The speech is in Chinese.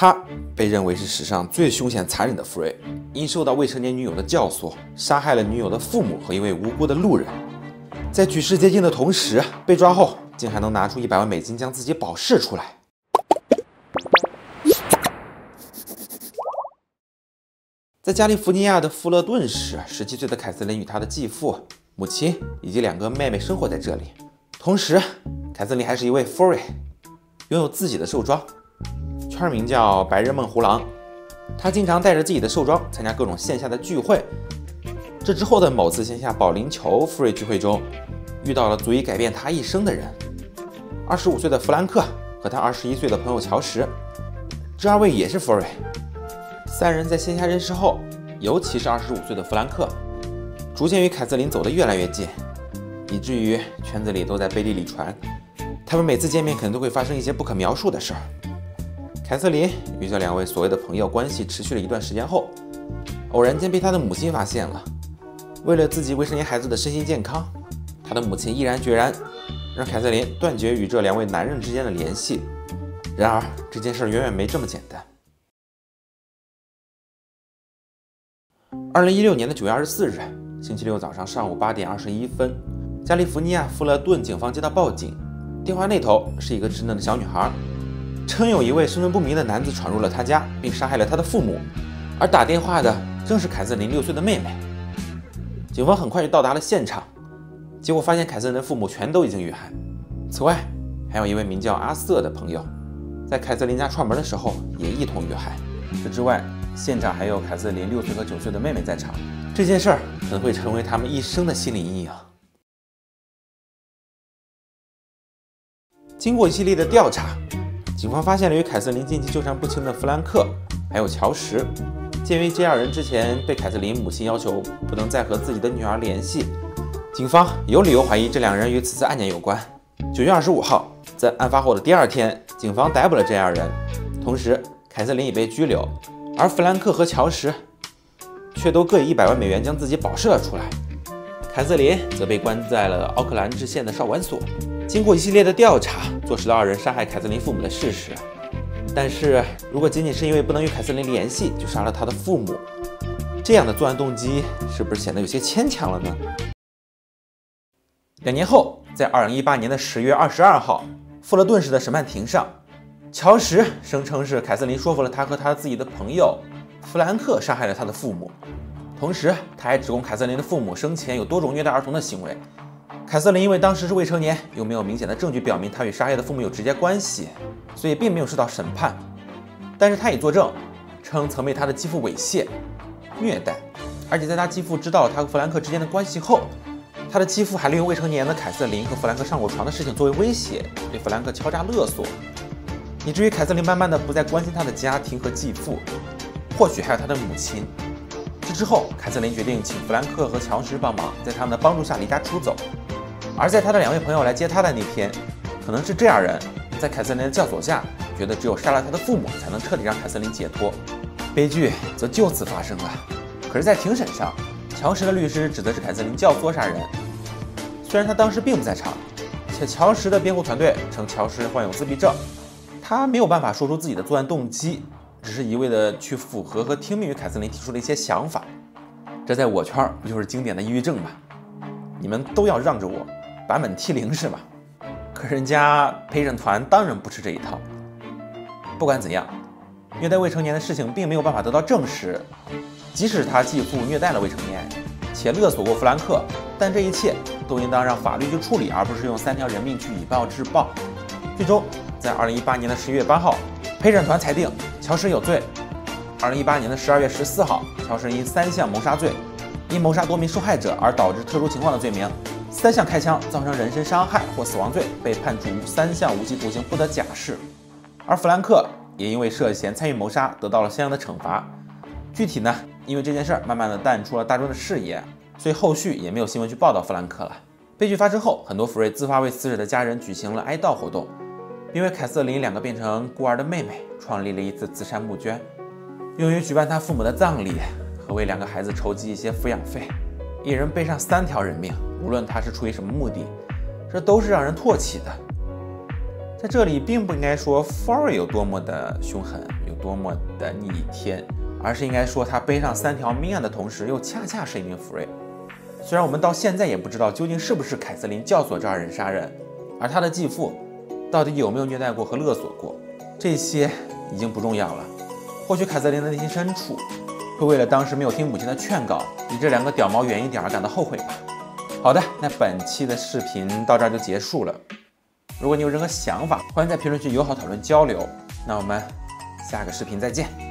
他被认为是史上最凶险残忍的福瑞，因受到未成年女友的教唆，杀害了女友的父母和一位无辜的路人。在举世皆惊的同时，被抓后竟还能拿出100万美金将自己保释出来。在加利福尼亚的富勒顿市，17岁的凯瑟琳与她的继父、母亲以及2个妹妹生活在这里。同时，凯瑟琳还是一位 Furry， 拥有自己的兽庄，圈名叫白日梦胡狼。她经常带着自己的兽庄参加各种线下的聚会。这之后的某次线下保龄球 Furry 聚会中，遇到了足以改变她一生的人，25岁的弗兰克和他21岁的朋友乔什，这2位也是 Furry。3人在线下认识后，尤其是25岁的弗兰克，逐渐与凯瑟琳走得越来越近，以至于圈子里都在背地里传，他们每次见面可能都会发生一些不可描述的事儿。凯瑟琳与这2位所谓的朋友关系持续了一段时间后，偶然间被他的母亲发现了。为了自己未成年孩子的身心健康，他的母亲毅然决然让凯瑟琳断绝与这2位男人之间的联系。然而这件事远远没这么简单。2016年9月24日，星期六早上上午8点21分，加利福尼亚富勒顿警方接到报警，电话那头是一个稚嫩的小女孩，称有一位身份不明的男子闯入了她家，并杀害了她的父母，而打电话的正是凯瑟琳6岁的妹妹。警方很快就到达了现场，结果发现凯瑟琳的父母全都已经遇害。此外，还有一位名叫阿瑟的朋友，在凯瑟琳家串门的时候也一同遇害。这之外，现场还有凯瑟琳6岁和9岁的妹妹在场，这件事儿可能会成为他们一生的心理阴影。经过一系列的调查，警方发现了与凯瑟琳近期纠缠不清的弗兰克还有乔什。鉴于这2人之前被凯瑟琳母亲要求不能再和自己的女儿联系，警方有理由怀疑这2人与此次案件有关。9月25号，在案发后的第2天，警方逮捕了这2人，同时凯瑟琳已被拘留，而弗兰克和乔什却都各以100万美元将自己保释了出来。凯瑟琳则被关在了奥克兰治县的少管所。经过一系列的调查，坐实了2人杀害凯瑟琳父母的事实。但是，如果仅仅是因为不能与凯瑟琳联系就杀了她的父母，这样的作案动机是不是显得有些牵强了呢？2年后，在2018年10月22号，富勒顿市的审判庭上，乔什声称是凯瑟琳说服了他和他自己的朋友弗兰克杀害了他的父母，同时他还指控凯瑟琳的父母生前有多种虐待儿童的行为。凯瑟琳因为当时是未成年，又没有明显的证据表明他与杀害的父母有直接关系，所以并没有受到审判。但是他也作证，称曾被他的继父猥亵、虐待，而且在他继父知道他和弗兰克之间的关系后，他的继父还利用未成年的凯瑟琳和弗兰克上过床的事情作为威胁，对弗兰克敲诈勒索，以至于凯瑟琳慢慢的不再关心他的家庭和继父，或许还有他的母亲。这之后，凯瑟琳决定请弗兰克和乔什帮忙，在他们的帮助下离家出走。而在他的2位朋友来接他的那天，可能是这2人在凯瑟琳的教唆下，觉得只有杀了他的父母才能彻底让凯瑟琳解脱。悲剧则就此发生了。可是，在庭审上，乔什的律师指责是凯瑟琳教唆杀人，虽然他当时并不在场，且乔什的辩护团队称乔什患有自闭症，他没有办法说出自己的作案动机，只是一味的去附和和听命于凯瑟琳提出的一些想法。这在我圈不就是经典的抑郁症吗？你们都要让着我，版本T0是吧？可人家陪审团当然不吃这一套。不管怎样，虐待未成年的事情并没有办法得到证实。即使他继父虐待了未成年，且勒索过弗兰克，但这一切都应当让法律去处理，而不是用3条人命去以暴制暴。最终，在2018年11月8号，陪审团裁定乔什有罪。2018年12月14号，乔什因3项谋杀罪、因谋杀多名受害者而导致特殊情况的罪名、3项开枪造成人身伤害或死亡罪，被判处3项无期徒刑不得假释。而弗兰克也因为涉嫌参与谋杀得到了相应的惩罚。具体呢，因为这件事儿慢慢的淡出了大众的视野，所以后续也没有新闻去报道弗兰克了。悲剧发生后，很多福瑞自发为死者的家人举行了哀悼活动，并为凯瑟琳2个变成孤儿的妹妹创立了一次慈善募捐，用于举办他父母的葬礼和为2个孩子筹集一些抚养费。一人背上3条人命，无论他是出于什么目的，这都是让人唾弃的。在这里并不应该说 Fory 有多么的凶狠，有多么的逆天，而是应该说他背上3条命案的同时，又恰恰是一名福瑞。虽然我们到现在也不知道究竟是不是凯瑟琳教唆这2人杀人，而他的继父到底有没有虐待过和勒索过，这些已经不重要了。或许凯瑟琳的内心深处会为了当时没有听母亲的劝告，离这2个屌毛远一点而感到后悔吧。好的，那本期的视频到这儿就结束了。如果你有任何想法，欢迎在评论区友好讨论交流。那我们下个视频再见。